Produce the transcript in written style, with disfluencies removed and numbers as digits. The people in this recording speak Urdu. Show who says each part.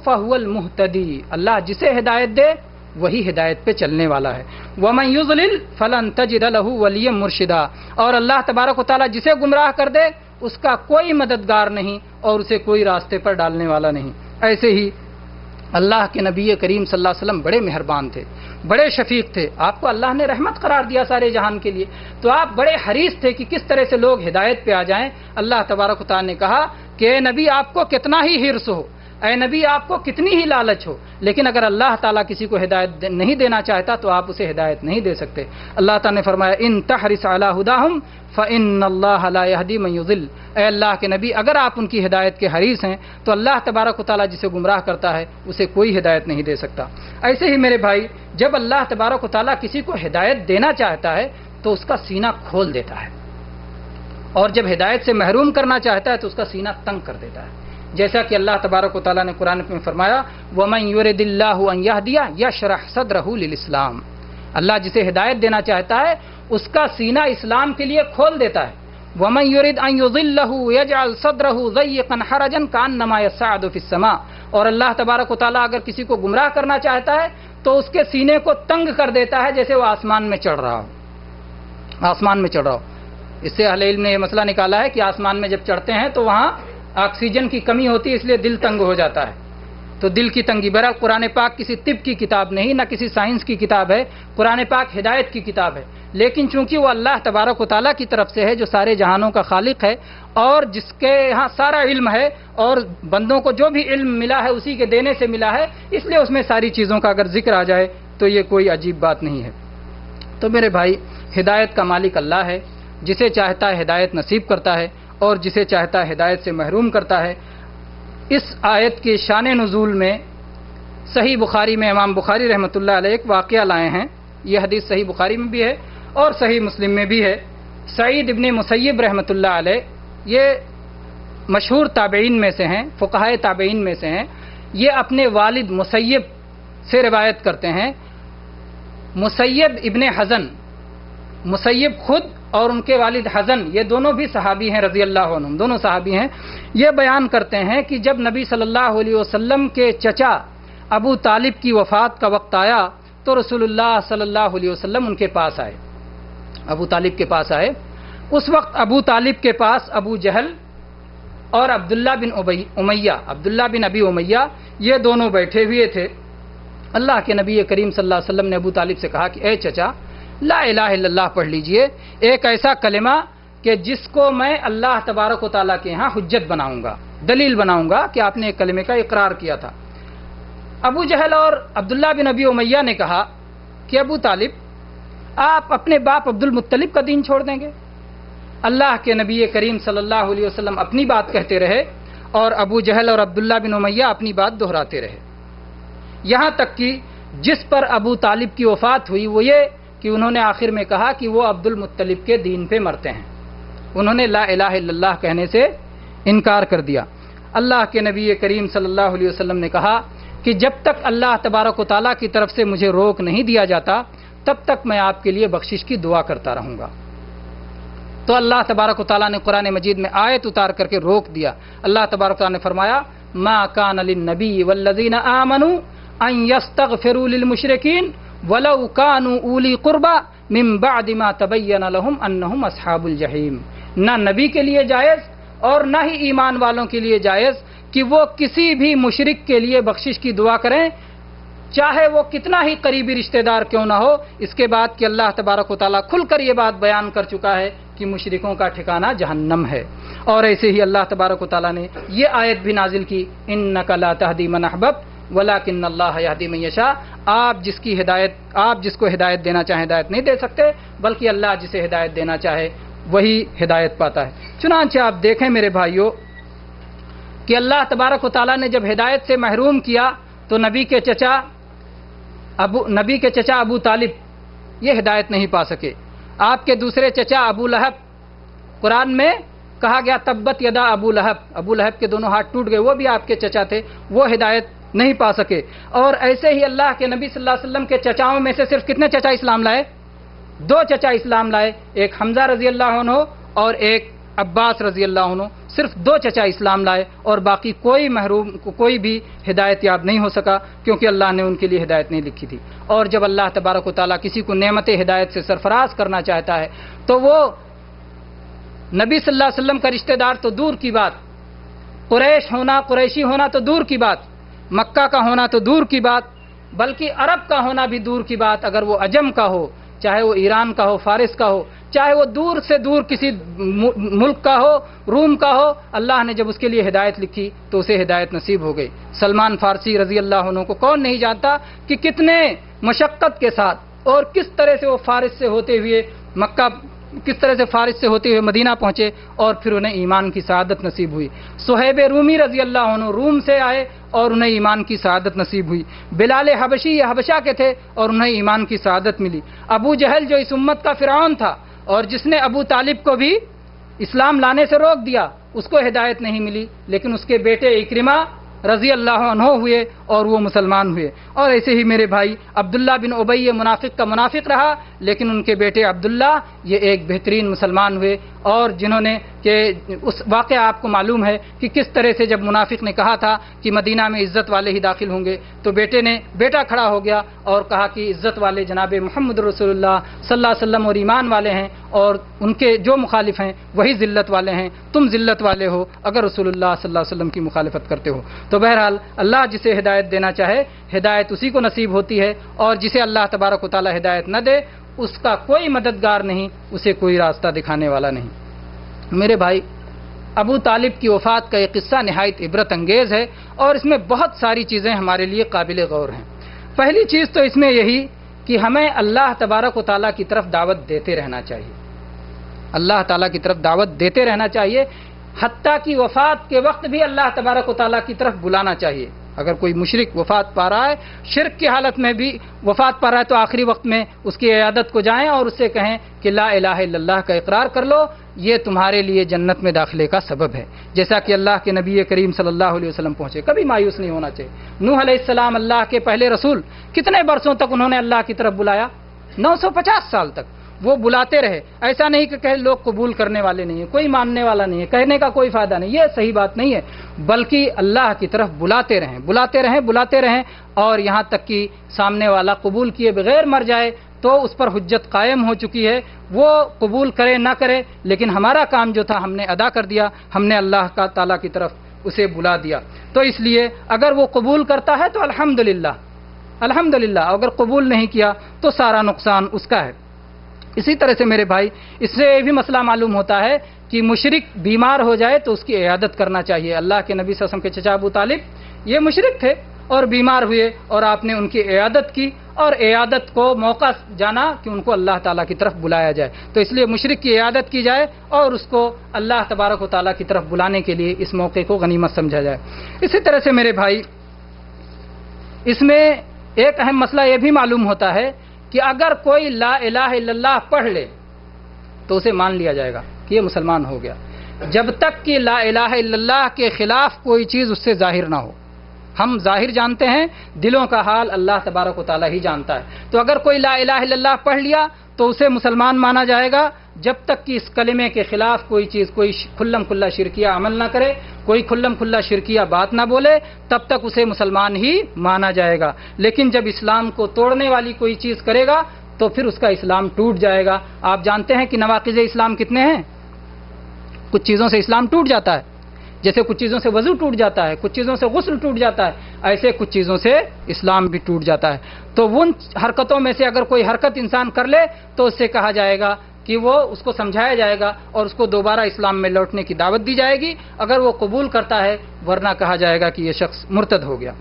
Speaker 1: فَهُوَ الْمُهْتَدِي، اللہ جسے ہدایت دے وہی ہدایت پہ چلنے والا ہے. وَمَن يُضْلِلْ فَلَن تَجِدَ لَهُ وَلِيًّا مُرْشِدًا، اور اللہ تبارک و تعالیٰ جسے گمراہ کر دے اس کا کوئی مددگار نہیں اور اسے کوئی راستے پر ڈالنے والا نہیں. ایسے ہی اللہ کے نبی کریم صلی اللہ علیہ وسلم بڑے مہربان تھے، بڑے شفیق تھے. آپ کو اللہ نے رحمت قرار دیا سارے جہان کے لیے، تو آپ بڑے حریص تھے کہ کس طرح سے لوگ ہدایت پہ آ جائیں. اللہ تبارک و تعالیٰ نے کہا کہ اے نبی آپ کو کتنا ہی حرص ہو، اے نبی آپ کو کتنی ہی لالچ ہو، لیکن اگر اللہ تعالیٰ کسی کو ہدایت نہیں دینا چاہتا تو آپ اسے ہدایت نہیں دے سکتے. اللہ تعالیٰ نے فرمایا ان تحرص علی ہداہم فإن اللہ لا یہدی من یضل، اے اللہ کے نبی اگر آپ ان کی ہدایت کے حریص ہیں تو اللہ تبارک و تعالیٰ جسے گمراہ کرتا ہے اسے کوئی ہدایت نہیں دے سکتا. ایسے ہی میرے بھائی جب اللہ تبارک و تعالیٰ کسی کو ہدایت دینا چاہتا ہے تو اس کا سینہ کھول دیتا ہے، اور جب ہدایت سے محروم کرنا چاہتا ہے تو اس کا سینہ تنگ کر دیتا ہے. جیسا کہ اللہ تبارک و تعالیٰ نے قرآن میں فرمایا وَمَن يُرِدِ اللَّهُ أَن يَهْدِيَ يَشْرَحْ صَدْرَهُ لِلْإِسْلَامِ، اللہ جسے ہدایت دینا چاہتا ہے اس کا سینہ اسلام کے لیے کھول دیتا ہے. وَمَن يُرِدْ أَن يُضِلَّهُ يَجْعَلْ صَدْرَهُ ضَيِّقًا حَرَجًا كَأَنَّمَا يَصَّعَّدُ فِي السَّمَاءِ، اور اللہ تبارک و تعالیٰ اگر کسی کو گمراہ کرنا چاہتا ہے تو اس کے سینے کو تنگ کر دیتا ہے جیسے وہ آسمان میں چڑھ رہا ہو. آسمان میں چڑھ رہا ہو. اس سے اہل علم نے یہ مسئلہ نکالا ہے کہ آسمان میں جب چڑھتے ہیں تو وہاں آکسیجن کی کمی ہوتی ہے، اس لیے دل تنگ ہو جاتا ہے. تو دل کی تنگی، برحق قرآن پاک کسی طب کی کتاب نہیں، نہ کسی سائنس کی کتاب ہے، قرآن پاک ہدایت کی کتاب ہے. لیکن چونکہ وہ اللہ تبارک و تعالیٰ کی طرف سے ہے جو سارے جہانوں کا خالق ہے اور جس کے ہاں سارا علم ہے، اور بندوں کو جو بھی علم ملا ہے اسی کے دینے سے ملا ہے، اس لیے اس میں ساری چیزوں کا اگر ذکر آ جائے تو یہ کوئی عجیب بات نہیں ہے. تو میرے بھائی ہدایت کا مالک اللہ ہے، جسے چاہتا ہے ہدایت نصیب کرتا ہے اور جسے چاہتا ہے ہدایت سے محروم کرتا ہے. اس آیت کے شان نزول میں صحیح بخاری میں امام بخاری رحمۃ اللہ علیہ ایک واقعہ لائے ہیں. یہ حدیث صحیح بخاری میں بھی ہے اور صحیح مسلم میں بھی ہے. سعید ابن مسیب رحمۃ اللہ علیہ یہ مشہور تابعین میں سے ہیں، فقہائے تابعین میں سے ہیں. یہ اپنے والد مسیب سے روایت کرتے ہیں. مسیب ابن حزن، مسیب خود اور ان کے والد حزن یہ دونوں بھی صحابی ہیں رضی اللہ عنہم، دونوں صحابی ہیں. یہ بیان کرتے ہیں کہ جب نبی صلی اللہ علیہ وسلم کے چچا ابو طالب کی وفات کا وقت آیا تو رسول اللہ صلی اللہ علیہ وسلم ان کے پاس آئے، ابو طالب کے پاس آئے. اس وقت ابو طالب کے پاس ابو جہل اور عبداللہ بن ابی امیہ یہ دونوں بیٹھے ہوئے تھے. اللہ کے نبی کریم صلی اللہ علیہ وسلم نے ابو طالب سے کہا کہ اے چچا لا الہ الا اللہ پڑھ لیجئے، ایک ایسا کلمہ کہ جس کو میں اللہ تبارک و تعالیٰ کے ہاں حجت بناؤں گا، دلیل بناؤں گا کہ آپ نے ایک کلمے کا اقرار کیا تھا. ابو جہل اور عبداللہ بن ابی امیہ نے کہا کہ ابو طالب آپ اپنے باپ عبد المطلب کا دین چھوڑ دیں گے؟ اللہ کے نبی کریم صلی اللہ علیہ وسلم اپنی بات کہتے رہے اور ابو جہل اور عبداللہ بن امیہ اپنی بات دہراتے رہے، یہاں تک کہ جس پر ابو طالب کی وفات ہوئی وہ یہ کہ انہوں نے آخر میں کہا کہ وہ عبد المطلب کے دین پہ مرتے ہیں. انہوں نے لا الہ الا اللہ کہنے سے انکار کر دیا. اللہ کے نبی کریم صلی اللہ علیہ وسلم نے کہا کہ جب تک اللہ تبارک و تعالیٰ کی طرف سے مجھے روک نہیں دیا جاتا تب تک میں آپ کے لیے بخشش کی دعا کرتا رہوں گا. تو اللہ تبارک و تعالیٰ نے قرآن مجید میں آیت اتار کر کے روک دیا. اللہ تبارک و تعالیٰ نے فرمایا ما کان للنبی والذین آمنوا ان یستغفروا للمشرکین وَلَوْ كَانُوا أُولِي قُرْبَى مِن بَعْدِ مَا تَبَيَّنَ لَهُمْ أَنَّهُمْ أَصْحَابُ الْجَحِيمِ، نہ نبی کے لیے جائز اور نہ ہی ایمان والوں کے لیے جائز کہ وہ کسی بھی مشرک کے لیے بخشش کی دعا کریں چاہے وہ کتنا ہی قریبی رشتہ دار کیوں نہ ہو، اس کے بعد کہ اللہ تبارک و تعالیٰ کھل کر یہ بات بیان کر چکا ہے کہ مشرکوں کا ٹھکانہ جہنم ہے. اور ایسے ہی اللہ تبارک و تعالیٰ نے یہ آیت بھی نازل کی اِنَّكَ لَا تَهْدِي مَنْ أَحْبَبْتَ وَلَكِنَّ اللَّهَ يَهْدِي مَن يَشَاءُ، آپ جس کو ہدایت دینا چاہیں ہدایت نہیں دے سکتے بلکہ اللہ جسے ہدایت دینا چاہے وہی ہدایت پاتا ہے. چنانچہ آپ دیکھیں میرے بھائیوں کہ اللہ تبارک و تعالیٰ نے جب ہدایت سے محروم کیا تو نبی کے چچا ابو طالب یہ ہدایت نہیں پا سکے. آپ کے دوسرے چچا ابو لہب، قرآن میں کہا گیا تبت یدا ابو لہب، ابو لہب کے دونوں ہاتھ ٹوٹ گئے، وہ بھی آپ کے چچا تھے، وہ ہدایت نہیں پا سکے. اور ایسے ہی اللہ کے نبی صلی اللہ علیہ وسلم کے چچاؤں میں سے صرف کتنے چچا اسلام لائے؟ 2 چچا اسلام لائے، ایک حمزہ رضی اللہ عنہ اور ایک عباس رضی اللہ عنہ. صرف 2 چچا اسلام لائے اور باقی کوئی محروم کوئی بھی ہدایت یاب نہیں ہو سکا، کیونکہ اللہ نے ان کے لیے ہدایت نہیں لکھی تھی۔ اور جب اللہ تبارک و تعالیٰ کسی کو نعمت ہدایت سے سرفراز کرنا چاہتا ہے تو وہ نبی صلی اللہ علیہ وسلم کا رشتہ دار تو دور کی بات، قریشی ہونا تو دور کی بات، مکہ کا ہونا تو دور کی بات، بلکہ عرب کا ہونا بھی دور کی بات، اگر وہ عجم کا ہو، چاہے وہ ایران کا ہو، فارس کا ہو، چاہے وہ دور سے دور کسی ملک کا ہو، روم کا ہو، اللہ نے جب اس کے لیے ہدایت لکھی تو اسے ہدایت نصیب ہو گئی۔ سلمان فارسی رضی اللہ عنہ کو کون نہیں جانتا کہ کتنے مشقت کے ساتھ اور کس طرح سے وہ فارس سے ہوتے ہوئے مکہ، کس طرح سے فارس سے ہوتے ہوئے مدینہ پہنچے اور پھر انہیں ایمان کی سعادت نصیب ہوئی۔ صہیب رومی رضی اللہ عنہ روم سے آئے اور انہیں ایمان کی سعادت نصیب ہوئی۔ بلال حبشی یہ حبشہ کے تھے اور انہیں ایمان کی سعادت ملی۔ ابو جہل جو اس امت کا فرعون تھا اور جس نے ابو طالب کو بھی اسلام لانے سے روک دیا، اس کو ہدایت نہیں ملی، لیکن اس کے بیٹے اکرمہ رضی اللہ عنہ ہوئے اور وہ مسلمان ہوئے۔ اور ایسے ہی میرے بھائی عبداللہ بن ابی یہ منافق کا منافق رہا، لیکن ان کے بیٹے عبداللہ یہ ایک بہترین مسلمان ہوئے، اور جنہوں نے کہ اس واقعہ آپ کو معلوم ہے کہ کس طرح سے جب منافق نے کہا تھا کہ مدینہ میں عزت والے ہی داخل ہوں گے تو بیٹا کھڑا ہو گیا اور کہا کہ عزت والے جناب محمد رسول اللہ صلی اللہ علیہ وسلم اور ایمان والے ہیں، اور ان کے جو مخالف ہیں وہی ذلت والے ہیں، تم ذلت والے ہو اگر رسول اللہ صلی اللہ علیہ وسلم کی مخالفت کرتے ہو۔ تو بہرحال اللہ جسے ہدایت دینا چاہے ہدایت اسی کو نصیب ہوتی ہے، اور جسے اللہ تبارک و تعالی ہدایت نہ دے اس کا کوئی مددگار نہیں، اسے کوئی راستہ دکھانے والا نہیں۔ میرے بھائی ابو طالب کی وفات کا یہ قصہ نہایت عبرت انگیز ہے، اور اس میں بہت ساری چیزیں ہمارے لیے قابل غور ہیں۔ پہلی چیز تو اس میں یہی کہ ہمیں اللہ تبارک و تعالیٰ کی طرف دعوت دیتے رہنا چاہیے، اللہ تعالیٰ کی طرف دعوت دیتے رہنا چاہیے، حتیٰ کہ وفات کے وقت بھی اللہ تبارک و تعالیٰ کی طرف بلانا چاہیے۔ اگر کوئی مشرک وفات پا رہا ہے، شرک کی حالت میں بھی وفات پا رہا ہے، تو آخری وقت میں اس کی عیادت کو جائیں اور اس سے کہیں کہ لا الہ الا اللہ کا اقرار کر لو، یہ تمہارے لیے جنت میں داخلے کا سبب ہے، جیسا کہ اللہ کے نبی کریم صلی اللہ علیہ وسلم پہنچے۔ کبھی مایوس نہیں ہونا چاہیے۔ نوح علیہ السلام اللہ کے پہلے رسول، کتنے برسوں تک انہوں نے اللہ کی طرف بلایا؟ 950 سال تک وہ بلاتے رہے۔ ایسا نہیں کہ لوگ قبول کرنے والے نہیں ہیں، کوئی ماننے والا نہیں ہے، کہنے کا کوئی فائدہ نہیں، یہ صحیح بات نہیں ہے، بلکہ اللہ کی طرف بلاتے رہیں، اور یہاں تک کہ سامنے والا قبول کیے بغیر مر جائے تو اس پر حجت قائم ہو چکی ہے، وہ قبول کرے نہ کرے، لیکن ہمارا کام جو تھا ہم نے ادا کر دیا، ہم نے اللہ کا تعالیٰ کی طرف اسے بلا دیا۔ تو اس لیے اگر وہ قبول کرتا ہے تو الحمدللہ، اگر قبول نہیں کیا تو سارا نقصان اس کا ہے۔ اسی طرح سے میرے بھائی اس سے یہ بھی مسئلہ معلوم ہوتا ہے کہ مشرک بیمار ہو جائے تو اس کی عیادت کرنا چاہیے۔ اللہ کے نبی صلی اللہ علیہ وسلم کے چچا ابو طالب یہ مشرک تھے اور بیمار ہوئے، اور آپ نے ان کی عیادت کی، اور عیادت کو موقع جانا کہ ان کو اللہ تعالیٰ کی طرف بلایا جائے، تو اس لیے مشرک کی عیادت کی جائے اور اس کو اللہ تبارک و تعالیٰ کی طرف بلانے کے لیے اس موقع کو غنیمت سمجھا جائے۔ اسی طرح سے میرے بھائی اس میں ایک اہم مسئلہ یہ بھی معلوم ہوتا ہے کہ اگر کوئی لا الہ الا اللہ پڑھ لے تو اسے مان لیا جائے گا کہ یہ مسلمان ہو گیا، جب تک کہ لا الہ الا اللہ کے خلاف کوئی چیز اس سے ظاہر نہ ہو۔ ہم ظاہر جانتے ہیں، دلوں کا حال اللہ تبارک و تعالیٰ ہی جانتا ہے۔ تو اگر کوئی لا الہ الا اللہ پڑھ لیا تو اسے مسلمان مانا جائے گا، جب تک کہ اس کلمے کے خلاف کوئی چیز، کوئی کھلم کھلا شرکیہ عمل نہ کرے، کوئی کھلم کھلا شرکیہ بات نہ بولے، تب تک اسے مسلمان ہی مانا جائے گا۔ لیکن جب اسلام کو توڑنے والی کوئی چیز کرے گا تو پھر اس کا اسلام ٹوٹ جائے گا۔ آپ جانتے ہیں کہ نواقض اسلام کتنے ہیں؟ کچھ چیزوں سے اسلام ٹوٹ جاتا ہے، جیسے کچھ چیزوں سے وضو ٹوٹ جاتا ہے، کچھ چیزوں سے غسل ٹوٹ جاتا ہے، ایسے کچھ چیزوں سے اسلام بھی ٹوٹ جاتا ہے۔ تو ان حرکتوں میں سے اگر کوئی حرکت انسان کر لے تو اس سے کہا جائے گا کہ وہ اس کو سمجھایا جائے گا اور اس کو دوبارہ اسلام میں لوٹنے کی دعوت دی جائے گی، اگر وہ قبول کرتا ہے، ورنہ کہا جائے گا کہ یہ شخص مرتد ہو گیا۔